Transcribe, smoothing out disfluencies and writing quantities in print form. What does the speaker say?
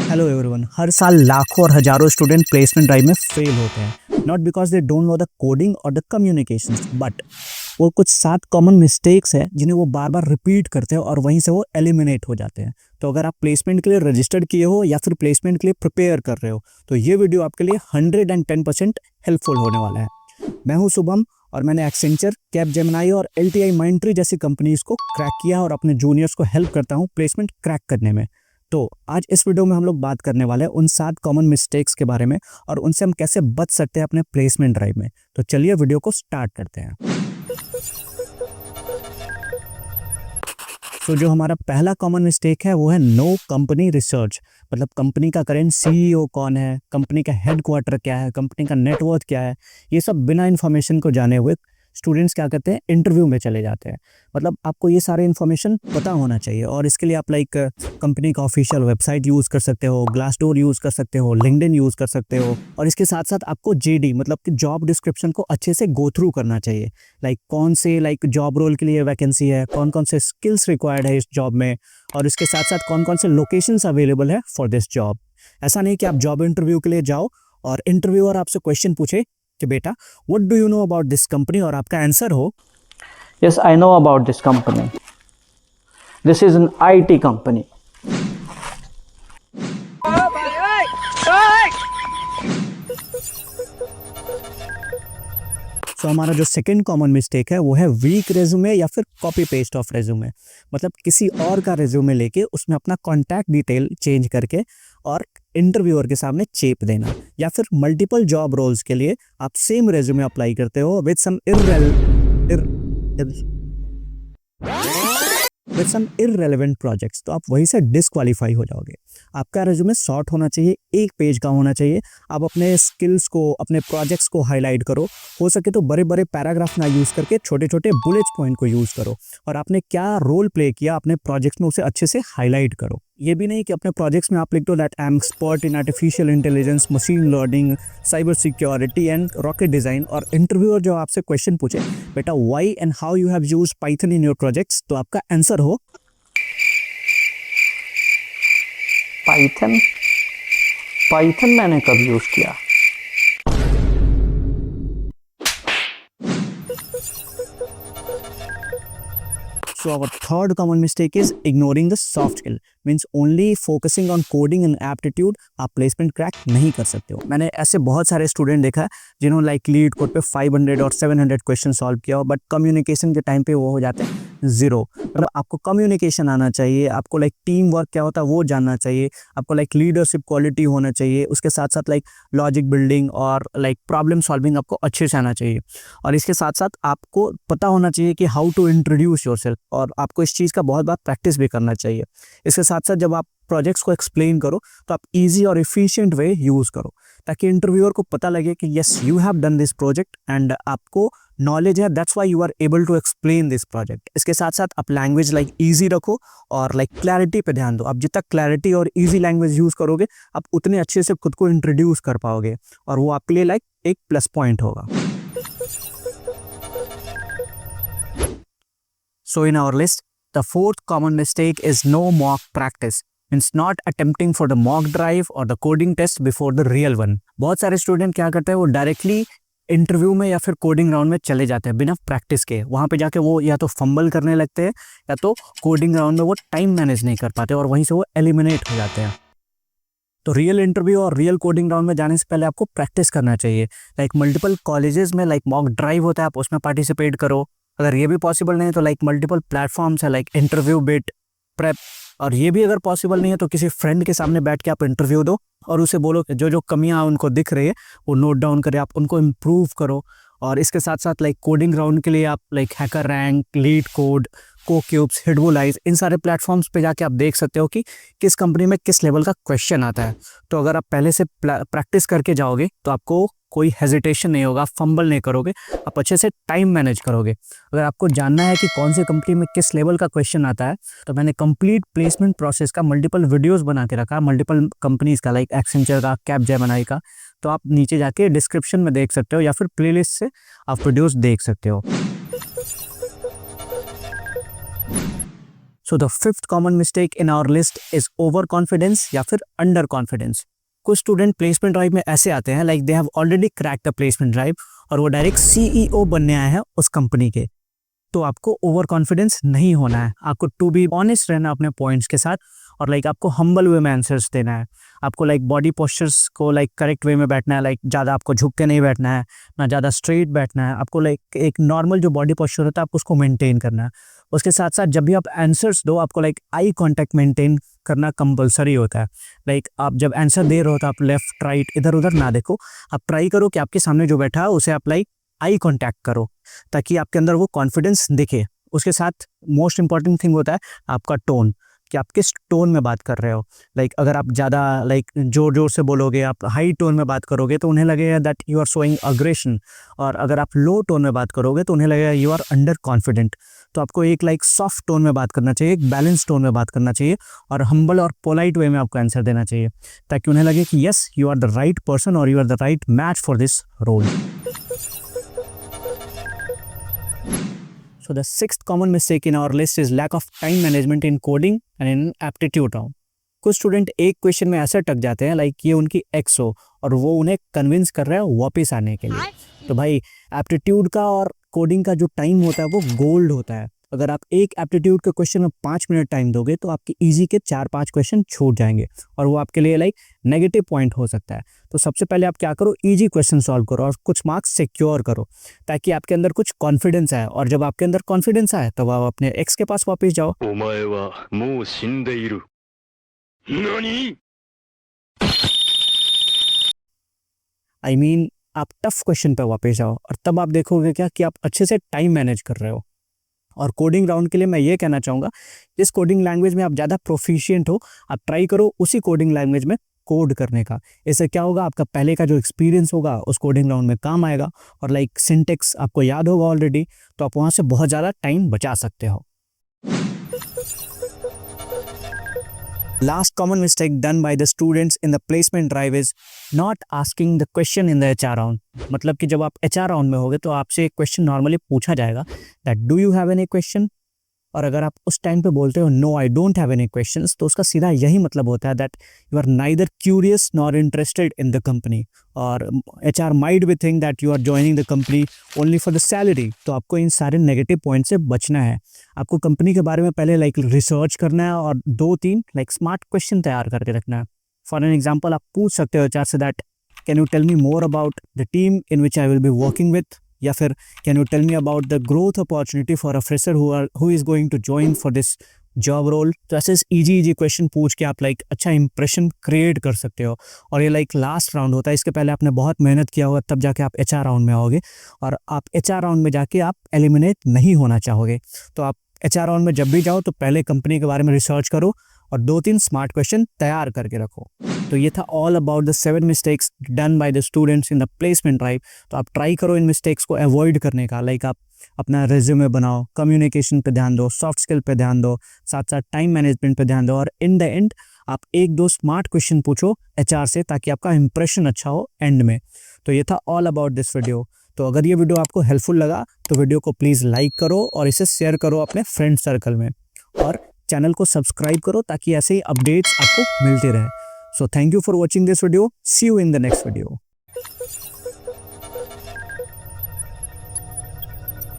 Hello everyone. हर साल लाखों और हजारों स्टूडेंट प्लेसमेंट ड्राइव में फेल होते हैं, not because they don't know the coding और द कम्युनिकेशंस, बट वो कुछ 7 कॉमन मिस्टेक्स है जिन्हें वो बार बार रिपीट करते हैं और वहीं से वो एलिमिनेट हो जाते हैं। तो अगर आप प्लेसमेंट के लिए रजिस्टर्ड किए हो या फिर प्लेसमेंट के लिए प्रिपेयर कर रहे हो तो ये वीडियो आपके लिए 110% हेल्पफुल होने वाला है। मैं हूँ शुभम और मैंने एक्सेंचर, कैपजेमिनी और LTI माइंडट्री जैसी कंपनीज को क्रैक किया और अपने जूनियर्स को हेल्प करता हूँ प्लेसमेंट क्रैक करने में। तो आज इस वीडियो में हम लोग बात करने वाले हैं उन 7 कॉमन मिस्टेक्स के बारे में और उनसे हम कैसे बच सकते हैं अपने प्लेसमेंट ड्राइव में। तो चलिए वीडियो को स्टार्ट करते हैं। तो जो हमारा पहला कॉमन मिस्टेक है वो है नो कंपनी रिसर्च। मतलब कंपनी का करेंट CEO कौन है, कंपनी का हेडक्वार्टर क्या है, कंपनी का नेटवर्थ क्या है, ये सब बिना इन्फॉर्मेशन को जाने हुए स्टूडेंट्स क्या करते हैं, इंटरव्यू में चले जाते हैं। मतलब आपको ये सारे इन्फॉर्मेशन पता होना चाहिए और इसके लिए आप कंपनी का ऑफिशियल वेबसाइट यूज़ कर सकते हो, ग्लासडोर यूज़ कर सकते हो, लिंक्डइन यूज़ कर सकते हो और इसके साथ साथ आपको JD मतलब कि जॉब डिस्क्रिप्शन को अच्छे से गो थ्रू करना चाहिए। कौन से जॉब रोल के लिए वैकेंसी है, कौन कौन से स्किल्स रिक्वायर्ड है इस जॉब में और इसके साथ साथ कौन कौन से लोकेशंस अवेलेबल है फॉर दिस जॉब। ऐसा नहीं कि आप जॉब इंटरव्यू के लिए जाओ और इंटरव्यूअर आपसे क्वेश्चन पूछे कि बेटा what do you know about this company और आपका आंसर हो Yes, I know about this company. This is an IT company. तो हमारा जो सेकंड कॉमन मिस्टेक है वो है वीक रेज्यूमे या फिर कॉपी पेस्ट ऑफ रेज्यूमे। मतलब किसी और का रेज्यूमे लेके उसमें अपना कॉन्टैक्ट डिटेल चेंज करके और इंटरव्यूअर के सामने चेप देना, या फिर मल्टीपल जॉब रोल्स के लिए आप सेम रेज्यूमे अप्लाई करते हो विद सम इररेलेवेंट प्रोजेक्ट्स, तो आप वहीं से डिस्क्वालीफाई हो जाओगे। आपका रेज्यूमे शॉर्ट होना चाहिए, 1 पेज का होना चाहिए। आप अपने स्किल्स को, अपने प्रोजेक्ट्स को हाईलाइट करो। हो सके तो बड़े बड़े पैराग्राफ ना यूज़ करके छोटे छोटे बुलेट पॉइंट को यूज़ करो और आपने क्या रोल प्ले किया अपने प्रोजेक्ट्स में उसे अच्छे से हाईलाइट करो। ये भी नहीं कि अपने प्रोजेक्ट्स में आप लिख दो that I am expert in artificial intelligence, machine learning, cyber security and rocket design, और इंटरव्यूअर जो आपसे क्वेश्चन पूछे बेटा why and how you have used Python in your projects, तो आपका आंसर हो पाइथन पाइथन मैंने कब यूज किया? So our third common mistake is ignoring the soft skill, means only focusing on coding and aptitude आप placement crack नहीं कर सकते हो। मैंने ऐसे बहुत सारे स्टूडेंट देखा है जिन्होंने लीड कोड पे 500 और 700 क्वेश्चन सॉल्व किया हो, बट कम्युनिकेशन के टाइम पे वो हो जाते हैं ज़ीरो। मतलब आपको कम्युनिकेशन आना चाहिए, आपको टीम वर्क क्या होता है वो जानना चाहिए, आपको लीडरशिप क्वालिटी होना चाहिए, उसके साथ साथ लॉजिक बिल्डिंग और प्रॉब्लम सॉल्विंग आपको अच्छे से आना चाहिए और इसके साथ साथ आपको पता होना चाहिए कि हाउ टू इंट्रोड्यूस योरसेल्फ, और आपको इस चीज़ का बहुत बार प्रैक्टिस भी करना चाहिए। इसके साथ साथ जब आप प्रोजेक्ट्स को एक्सप्लेन करो तो आप इजी और एफिशिएंट वे यूज़ करो ताकि इंटरव्यूअर को पता लगे कि yes you have done this project and आपको नॉलेज है, that's why you are able to explain this project. इसके साथ साथ आप लैंग्वेज ईजी रखो और क्लैरिटी पे ध्यान दो। आप जितना क्लैरिटी और ईजी लैंग्वेज यूज़ करोगे आप उतने अच्छे से खुद को इंट्रोड्यूस कर पाओगे और वो आपके लिए एक प्लस पॉइंट होगा। So in our list, the fourth common mistake is no mock practice, means not attempting for the mock drive or the coding test before the real one. बहुत सारे स्टूडेंट क्या करते हैं, वो डायरेक्टली इंटरव्यू में या फिर कोडिंग राउंड में चले जाते हैं बिना प्रैक्टिस के। वहाँ पे जाके वो या तो फंबल करने लगते हैं या तो कोडिंग राउंड में वो टाइम मैनेज नहीं कर पाते और वहीं से वो एलिमिनेट हो जाते हैं। तो रियल इंटरव्यू और रियल कोडिंग राउंड में जाने से पहले आपको प्रैक्टिस करना चाहिए। मल्टीपल कॉलेजेस में मॉक ड्राइव होता है, आप उसमें पार्टिसिपेट करो। अगर ये भी पॉसिबल नहीं है तो मल्टीपल प्लेटफॉर्म्स है इंटरव्यू बिट, प्रेप, और ये भी अगर पॉसिबल नहीं है तो किसी फ्रेंड के सामने बैठ के आप इंटरव्यू दो और उसे बोलो जो जो कमियां उनको दिख रही है वो नोट डाउन करें, आप उनको इम्प्रूव करो। और इसके साथ साथ कोडिंग राउंड के लिए आप हैकर रैंक, लीड कोड, कोक्यूब्स, हिटबुलाइज, इन सारे प्लेटफॉर्म्स पे जाके आप देख सकते हो कि किस कंपनी में किस लेवल का क्वेश्चन आता है। तो अगर आप पहले से प्रैक्टिस करके जाओगे तो आपको कोई हेजिटेशन नहीं होगा, फंबल नहीं करोगे, आप अच्छे से टाइम मैनेज करोगे। अगर आपको जानना है कि कौन सी कंपनी में किस लेवल का क्वेश्चन आता है तो मैंने कंप्लीट प्लेसमेंट प्रोसेस का मल्टीपल वीडियोस बना के रखा, मल्टीपल कंपनीज का एक्सेंचर का, कैपजेमिनी का, तो आप नीचे जाके डिस्क्रिप्शन में देख सकते हो या फिर प्लेलिस्ट से आप वीडियोस देख सकते हो। So the fifth common mistake in our list is over confidence या फिर अंडर कॉन्फिडेंस। कुछ स्टूडेंट प्लेसमेंट ड्राइव में ऐसे आते हैं like they have already crack the placement drive और वो डायरेक्ट सीईओ बनने आए हैं उस कंपनी के। तो आपको ओवर कॉन्फिडेंस नहीं होना है, आपको टू बी ऑनेस्ट रहना अपने पॉइंट्स के साथ और लाइक आपको हम्बल वे में आंसर्स देना है। आपको लाइक बॉडी पोस्चर्स को लाइक करेक्ट वे में बैठना है, लाइक ज़्यादा आपको झुक के नहीं बैठना है, ना ज़्यादा स्ट्रेट बैठना है। आपको लाइक एक नॉर्मल जो बॉडी पोस्चर होता है आपको उसको मेंटेन करना है। उसके साथ साथ जब भी आप आंसर्स दो आपको लाइक आई कांटेक्ट मेंटेन करना कंपलसरी होता है। लाइक आप जब आंसर दे रहे हो तो आप लेफ्ट राइट इधर उधर ना देखो, आप ट्राई करो कि आपके सामने जो बैठा है उसे आप लाइक आई कांटेक्ट करो ताकि आपके अंदर वो कॉन्फिडेंस दिखे। उसके साथ मोस्ट इंपॉर्टेंट थिंग होता है आपका टोन, कि आप किस टोन में बात कर रहे हो। लाइक अगर आप ज़्यादा लाइक जोर जोर से बोलोगे, आप हाई टोन में बात करोगे तो उन्हें लगेगा that you are showing aggression, और अगर आप लो टोन में बात करोगे तो उन्हें लगेगा यू आर अंडर कॉन्फिडेंट। तो आपको एक लाइक सॉफ्ट टोन में बात करना चाहिए, एक बैलेंस टोन में बात करना चाहिए और हम्बल और पोलाइट वे में आपको आंसर देना चाहिए ताकि उन्हें लगे कि yes you are the right person और you are the right match for this role. So the sixth common mistake in our list is lack of time management in coding and in aptitude round. कुछ student एक question में ऐसे अटक जाते हैं like ये उनकी एक्स हो और वो उन्हें कन्विंस कर रहा है वापस आने के लिए। तो भाई एप्टीट्यूड का और कोडिंग का जो टाइम होता है वो गोल्ड होता है। अगर आप एक एप्टीट्यूड के क्वेश्चन में 5 मिनट टाइम दोगे तो आपके इजी के 4-5 क्वेश्चन छूट जाएंगे और वो आपके लिए लाइक नेगेटिव पॉइंट हो सकता है। तो सबसे पहले आप क्या करो, इजी क्वेश्चन सॉल्व करो और कुछ मार्क्स सिक्योर करो ताकि आपके अंदर कुछ कॉन्फिडेंस आए, और जब आपके अंदर कॉन्फिडेंस आए तब आप अपने एक्स के पास वापस जाओ। お前はもう死んでいる。何？ आई मीन आप टफ क्वेश्चन पे वापस जाओ और तब आप देखोगे क्या कि आप अच्छे से टाइम मैनेज कर रहे हो। और कोडिंग राउंड के लिए मैं ये कहना चाहूँगा, जिस कोडिंग लैंग्वेज में आप ज़्यादा प्रोफिशिएंट हो आप ट्राई करो उसी कोडिंग लैंग्वेज में कोड करने का। इससे क्या होगा, आपका पहले का जो एक्सपीरियंस होगा उस कोडिंग राउंड में काम आएगा और लाइक सिंटेक्स आपको याद होगा ऑलरेडी, तो आप वहाँ से बहुत ज़्यादा टाइम बचा सकते हो। Last common mistake done by the students in the placement drive is not asking the question in the HR round. मतलब कि जब आप HR राउंड में होगे तो आपसे एक क्वेश्चन नॉर्मली पूछा जाएगा that do you have any question, और अगर आप उस टाइम पे बोलते हो no I don't have any questions तो उसका सीधा यही मतलब होता है that you are neither curious nor interested in the company, और HR might be think that you are joining the company only for the salary. तो आपको इन सारे नेगेटिव पॉइंट से बचना है। आपको कंपनी के बारे में पहले लाइक रिसर्च करना है और 2-3 लाइक स्मार्ट क्वेश्चन तैयार करके रखना है। फॉर एन एग्जाम्पल आप पूछ सकते हो HR से that can you tell me more about the team in which I will be working with, या फिर can you tell me about the growth opportunity for a fresher who is going to join for this job role. तो ऐसे easy question पूछ के आप like अच्छा impression create कर सकते हो। और ये लाइक लास्ट राउंड होता है, इसके पहले आपने बहुत मेहनत किया होगा तब जाके आप HR राउंड में आओगे, और आप HR राउंड में जाके आप एलिमिनेट नहीं होना चाहोगे। तो आप HR राउंड में जब भी जाओ तो पहले कंपनी के बारे में रिसर्च करो और 2-3 स्मार्ट क्वेश्चन तैयार करके रखो। तो ये था all about the 7 mistakes done by the students in the placement drive. तो आप ट्राई करो इन मिस्टेक्स को अवॉइड करने का। लाइक आप अपना रेज्यूमे बनाओ, कम्युनिकेशन पे ध्यान दो, सॉफ्ट स्किल पे ध्यान दो, साथ साथ टाइम मैनेजमेंट पे ध्यान दो, और इन द एंड आप 1-2 स्मार्ट क्वेश्चन पूछो HR से ताकि आपका इंप्रेशन अच्छा हो एंड में। तो ये था ऑल अबाउट दिस वीडियो। तो अगर ये वीडियो आपको हेल्पफुल लगा तो वीडियो को प्लीज़ लाइक करो और इसे शेयर करो अपने फ्रेंड सर्कल में, और चैनल को सब्सक्राइब करो ताकि ऐसे ही अपडेट्स आपको मिलते रहे। So thank you for watching this video. See you in the next video.